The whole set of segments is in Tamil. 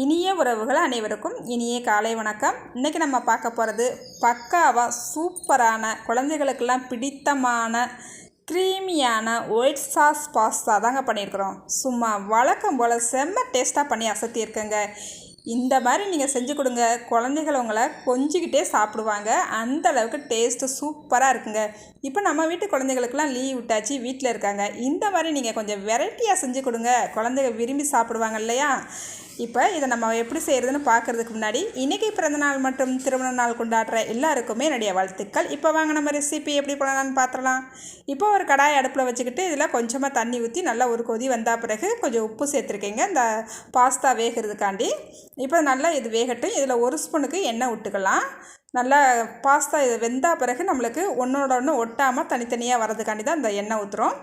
இனிய உறவுகள் அனைவருக்கும் இனிய காலை வணக்கம். இன்றைக்கி நம்ம பார்க்க போகிறது பக்காவாக சூப்பரான குழந்தைகளுக்கெல்லாம் பிடித்தமான க்ரீமியான ஒயிட் சாஸ் பாஸ்தா தாங்க பண்ணியிருக்கிறோம். சும்மா வழக்கம் போல் செம்ம டேஸ்ட்டாக பண்ணி அசத்தியிருக்கேங்க. இந்த மாதிரி நீங்கள் செஞ்சு கொடுங்க, குழந்தைகள் உங்களை கொஞ்சிக்கிட்டே சாப்பிடுவாங்க. அந்த அளவுக்கு டேஸ்ட்டு சூப்பராக இருக்குங்க. இப்போ நம்ம வீட்டு குழந்தைகளுக்கெல்லாம் லீவ் விட்டாச்சு, வீட்டில் இருக்காங்க. இந்த மாதிரி நீங்கள் கொஞ்சம் வெரைட்டியாக செஞ்சு கொடுங்க, குழந்தைங்க விரும்பி சாப்பிடுவாங்க இல்லையா? இப்போ இதை நம்ம எப்படி செய்கிறதுன்னு பார்க்குறதுக்கு முன்னாடி இன்றைக்கி பிறந்தநாள் மற்றும் திருமண நாள் கொண்டாடுற எல்லாருக்குமே என்னுடைய வாழ்த்துக்கள். இப்போ வாங்க நம்ம ரெசிபி எப்படி பண்ணலான்னு பார்த்துடலாம். இப்போ ஒரு கடாய் அடுப்பில் வச்சுக்கிட்டு இதில் கொஞ்சமாக தண்ணி ஊற்றி நல்லா ஒரு கொதி வந்தால் பிறகு கொஞ்சம் உப்பு சேர்த்துருக்கீங்க இந்த பாஸ்தா வேகிறதுக்காண்டி. இப்போ நல்லா இது வேகட்டும். இதில் ஒரு ஸ்பூனுக்கு எண்ணெய் விட்டுக்கலாம். நல்லா பாஸ்தா இது வெந்தால் பிறகு நம்மளுக்கு ஒன்றோட ஒன்று ஒட்டாமல் தனித்தனியாக வரதுக்காண்டி தான் இந்த எண்ணெய் ஊற்றுறோம்.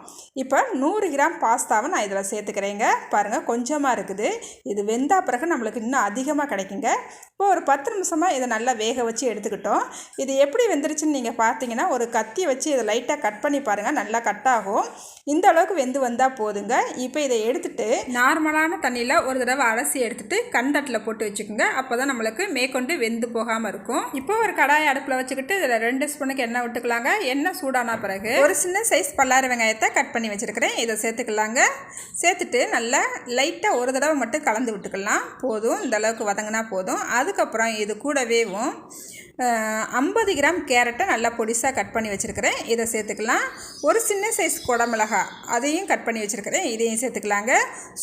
இப்போ 100 கிராம் பாஸ்தாவை நான் இதில் சேர்த்துக்கிறேங்க. பாருங்கள், கொஞ்சமாக இருக்குது. இது வெந்தால் பிறகு நம்மளுக்கு இன்னும் அதிகமாக கிடைக்குங்க. இப்போ ஒரு 10 நிமிஷமாக இதை நல்லா வேக வச்சு எடுத்துக்கிட்டோம். இது எப்படி வெந்துருச்சுன்னு நீங்கள் பார்த்தீங்கன்னா ஒரு கத்தி வச்சு இதை லைட்டாக கட் பண்ணி பாருங்கள், நல்லா கட் ஆகும். இந்த அளவுக்கு வெந்து வந்தால் போதுங்க. இப்போ இதை எடுத்துகிட்டு நார்மலான தண்ணியில் ஒரு தடவை அலசி எடுத்துகிட்டு கண்டட்டில் போட்டு வச்சுக்கோங்க. அப்போ தான் நம்மளுக்கு மேற்கொண்டு வெந்து போகாமல் இருக்கும். இப்போ ஒரு கடாயை அடுப்பில் வச்சுக்கிட்டு இதில் 2 ஸ்பூனுக்கு எண்ணெய் விட்டுக்கலாங்க. எண்ணெய் சூடான பிறகு ஒரு சின்ன சைஸ் பல்லாரி வெங்காயத்தை கட் பண்ணி வச்சுருக்கிறேன், இதை சேர்த்துக்கலாங்க. சேர்த்துட்டு நல்லா லைட்டாக ஒரு தடவை மட்டும் கலந்து விட்டுக்கலாம். போதும், இந்த அளவுக்கு வதங்கினா போதும். அதுக்கப்புறம் இது கூடவேவும் 50 கிராம் கேரட்டை நல்லா பொடிசாக கட் பண்ணி வச்சுருக்கிறேன், இதை சேர்த்துக்கலாம். ஒரு சின்ன சைஸ் குடமிளகா அதையும் கட் பண்ணி வச்சுருக்கிறேன், இதையும் சேர்த்துக்கலாங்க.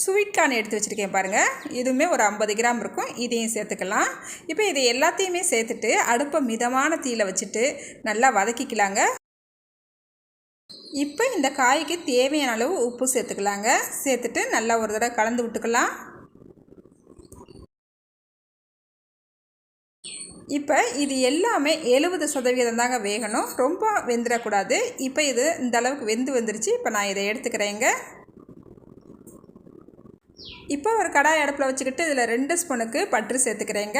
ஸ்வீட் கார்ன் எடுத்து வச்சுருக்கேன் பாருங்கள், இதுவுமே ஒரு 50 கிராம் இருக்கும், இதையும் சேர்த்துக்கலாம். இப்போ இது எல்லாத்தையுமே சேர்த்துட்டு அடுப்பை மிதமான தீயில் வச்சுட்டு நல்லா வதக்கிக்கலாங்க. இப்போ இந்த காய்க்கு தேவையான அளவு உப்பு சேர்த்துக்கலாங்க. சேர்த்துட்டு நல்லா ஒரு தடவை கலந்து விட்டுக்கலாம். இப்போ இது எல்லாமே 70% தாங்க வேகணும், ரொம்ப வெந்துடக்கூடாது. இப்போ இது இந்த அளவுக்கு வந்துருச்சு. இப்போ நான் இதை எடுத்துக்கிறேங்க. இப்போ ஒரு கடாய் அடுப்பில் வச்சுக்கிட்டு இதில் 2 ஸ்பூனுக்கு பட்டர் சேர்த்துக்கிறேங்க.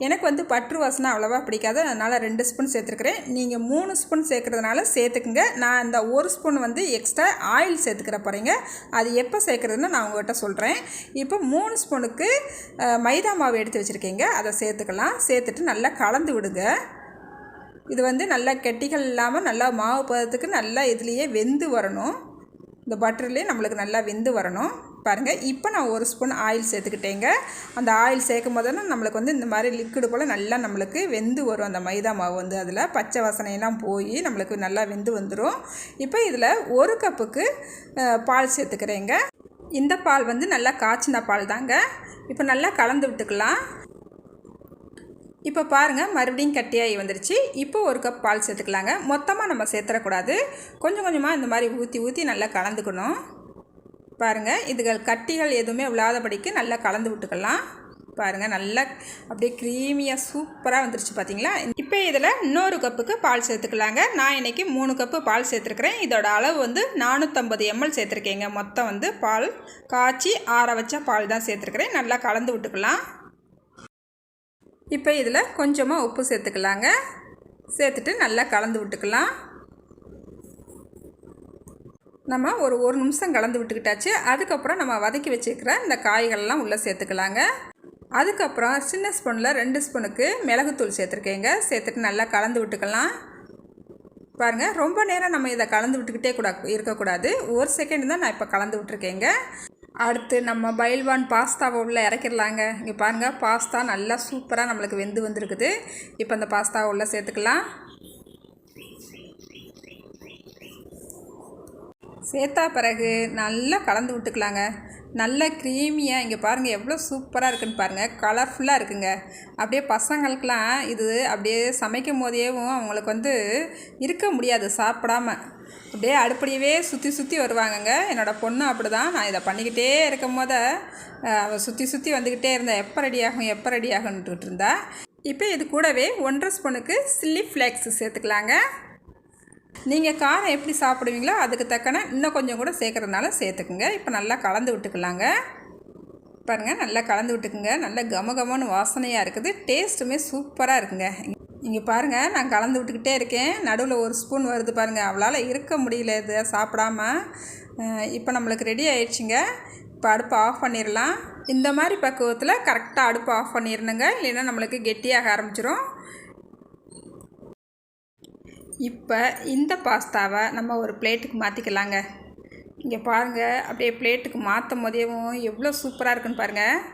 எனக்கு பட்டர் வாசனை அவ்வளோவா பிடிக்காது, அதனால் 2 ஸ்பூன் சேர்த்துக்கிறேன். நீங்கள் 3 ஸ்பூன் சேர்க்குறதுனால சேர்த்துக்குங்க. நான் இந்த 1 ஸ்பூன் எக்ஸ்ட்ரா ஆயில் சேர்த்துக்கிற போகிறேங்க. அது எப்போ சேர்க்குறதுன்னு நான் உங்கள்கிட்ட சொல்கிறேன். இப்போ 3 ஸ்பூனுக்கு மைதா மாவு எடுத்து வச்சுருக்கேங்க, அதை சேர்த்துக்கலாம். சேர்த்துட்டு நல்லா கலந்து விடுங்க. இது நல்லா கெட்டிகள் இல்லாமல் நல்லா மாவு பதத்துக்கு நல்லா இதுலேயே வெந்து வரணும். இந்த பட்டர்லேயே நம்மளுக்கு நல்லா வெந்து வரணும். பாருங்கள், இப்போ நான் 1 ஸ்பூன் ஆயில் சேர்த்துக்கிட்டேங்க. அந்த ஆயில் சேர்க்கும் போது நம்மளுக்கு இந்த மாதிரி லிக்விடு போல் நல்லா நம்மளுக்கு வெந்து வரும். அந்த மைதா மாவு அதில் பச்சை வாசனையெல்லாம் போய் நம்மளுக்கு நல்லா வெந்து வந்துடும். இப்போ இதில் 1 கப்புக்கு பால் சேர்த்துக்கிறேங்க. இந்த பால் நல்லா காய்ச்சின பால் தாங்க. இப்போ நல்லா கலந்து விட்டுக்கலாம். இப்போ பாருங்கள், மறுபடியும் கட்டியாகி வந்துருச்சு. இப்போ 1 கப் பால் சேர்த்துக்கலாங்க. மொத்தமாக நம்ம சேர்த்துடக்கூடாது, கொஞ்சம் கொஞ்சமாக இந்த மாதிரி ஊற்றி நல்லா கலந்துக்கணும். பாருங்கள், இதுகள் கட்டிகள் எதுவுமே விழாதபடிக்கு நல்லா கலந்து விட்டுக்கலாம். பாருங்கள், நல்லா அப்படியே க்ரீமியாக சூப்பராக வந்துருச்சு பார்த்தீங்களா? இப்போ இதில் இன்னொரு கப்புக்கு பால் சேர்த்துக்கலாங்க. நான் இன்றைக்கி 3 கப்பு பால் சேர்த்துருக்குறேன். இதோட அளவு 450 ml சேர்த்துருக்கேங்க. மொத்தம் பால் காய்ச்சி ஆற வச்ச பால் தான் சேர்த்துருக்குறேன். நல்லா கலந்து விட்டுக்கலாம். இப்போ இதில் கொஞ்சமாக உப்பு சேர்த்துக்கலாங்க. சேர்த்துட்டு நல்லா கலந்து விட்டுக்கலாம். நம்ம ஒரு நிமிஷம் கலந்து விட்டுக்கிட்டாச்சு. அதுக்கப்புறம் நம்ம வதக்கி வச்சுக்கிற இந்த காய்கள்லாம் உள்ளே சேர்த்துக்கலாங்க. அதுக்கப்புறம் சின்ன ஸ்பூனில் 2 ஸ்பூனுக்கு மிளகுத்தூள் சேர்த்துருக்கேங்க. சேர்த்துட்டு நல்லா கலந்து விட்டுக்கலாம். பாருங்கள், ரொம்ப நேரம் நம்ம இதை கலந்து விட்டுக்கிட்டே இருக்கக்கூடாது. 1 செகண்ட் தான் நான் இப்போ கலந்து விட்டுருக்கேங்க. அடுத்து நம்ம பைல்வான் பாஸ்தாவை உள்ளே இறக்கிடலாங்க. இங்கே பாருங்கள், பாஸ்தா நல்லா சூப்பராக நம்மளுக்கு வெந்து வந்துருக்குது. இப்போ அந்த பாஸ்தாவை உள்ளே சேர்த்துக்கலாம். சேர்த்தா பிறகு நல்லா கலந்து விட்டுக்கலாங்க. நல்ல க்ரீமியாக இங்கே பாருங்கள் எவ்வளோ சூப்பராக இருக்குதுன்னு பாருங்கள், கலர்ஃபுல்லாக இருக்குங்க. அப்படியே பசங்களுக்கெலாம் இது அப்படியே சமைக்கும் போதேவும் அவங்களுக்கு இருக்க முடியாது சாப்பிடாம. அப்படியே அடுப்படியவே சுற்றி வருவாங்கங்க. என்னோடய பொண்ணு அப்படி தான். நான் இதை பண்ணிக்கிட்டே இருக்கும் போது அவள் சுற்றி வந்துக்கிட்டே இருந்தா, எப்போ ரெடி ஆகுன்ட்டு இருந்தா. இப்போ இது கூடவே 1.5 ஸ்பூனுக்கு சில்லி ஃப்ளேக்ஸ் சேர்த்துக்கலாங்க. நீங்கள் காரம் எப்படி சாப்பிடுவீங்களோ அதுக்கு தக்கன இன்னும் கொஞ்சம் கூட சேர்க்குறதுனால சேர்த்துக்குங்க. இப்போ நல்லா கலந்து விட்டுக்கலாங்க. பாருங்கள், நல்லா கலந்து விட்டுக்குங்க. நல்லா கமகமன்னு வாசனையாக இருக்குது, டேஸ்ட்டுமே சூப்பராக இருக்குங்க. இங்கே பாருங்கள், நான் கலந்து விட்டுக்கிட்டே இருக்கேன். நடுவில் 1 ஸ்பூன் வருது பாருங்கள், அவளால் இருக்க முடியல இதை சாப்பிடாம. இப்போ நம்மளுக்கு ரெடி ஆயிடுச்சுங்க. இப்போ அடுப்பு ஆஃப் பண்ணிடலாம். இந்த மாதிரி பக்குவத்தில் கரெக்டாக அடுப்பு ஆஃப் பண்ணிடணுங்க, இல்லைன்னா நம்மளுக்கு கெட்டியாக ஆரம்பிச்சிடும். இப்போ இந்த பாஸ்தாவை நம்ம ஒரு பிளேட்டுக்கு மாற்றிக்கலாங்க. இங்கே பாருங்கள், அப்படியே பிளேட்டுக்கு மாற்றும் போதேவும் எவ்வளோ சூப்பராக இருக்குன்னு பாருங்கள்.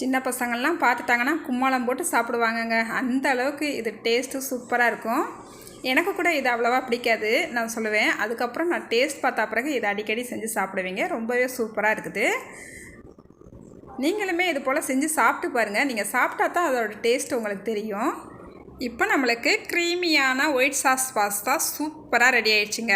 சின்ன பசங்கள்லாம் பார்த்துட்டாங்கன்னா கும்மாளம் போட்டு சாப்பிடுவாங்கங்க. அந்த அளவுக்கு இது டேஸ்ட்டு சூப்பராக இருக்கும். எனக்கு கூட இது அவ்வளோவா பிடிக்காது நான் சொல்லுவேன். அதுக்கப்புறம் நான் டேஸ்ட் பார்த்தா பிறகு இதை அடிக்கடி செஞ்சு சாப்பிடுவீங்க. ரொம்பவே சூப்பராக இருக்குது. நீங்களுமே இது போல் செஞ்சு சாப்பிட்டு பாருங்கள். நீங்கள் சாப்பிட்டா தான் அதோடய டேஸ்ட் உங்களுக்கு தெரியும். இப்போ நம்மளுக்கு க்ரீமியான ஒயிட் சாஸ் பாஸ்தா சூப்பராக ரெடி ஆயிடுச்சுங்க.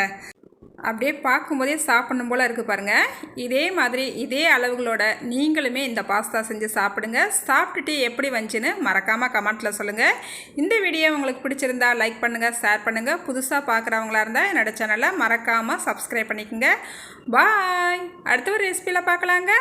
அப்படியே பார்க்கும்போதே சாப்பிடணும் போல் இருக்குது பாருங்கள். இதே மாதிரி இதே அளவுகளோட நீங்களுமே இந்த பாஸ்தா செஞ்சு சாப்பிடுங்க. சாப்பிட்டுட்டு எப்படி வந்துச்சுன்னு மறக்காமல் கமெண்ட்டில் சொல்லுங்கள். இந்த வீடியோ உங்களுக்கு பிடிச்சிருந்தா லைக் பண்ணுங்கள், ஷேர் பண்ணுங்கள். புதுசாக பார்க்குறவங்களா இருந்தால் என்னோடய சேனலை மறக்காமல் சப்ஸ்கிரைப் பண்ணிக்கோங்க. பாய். அடுத்த ஒரு ரெசிபியில் பார்க்கலாங்க.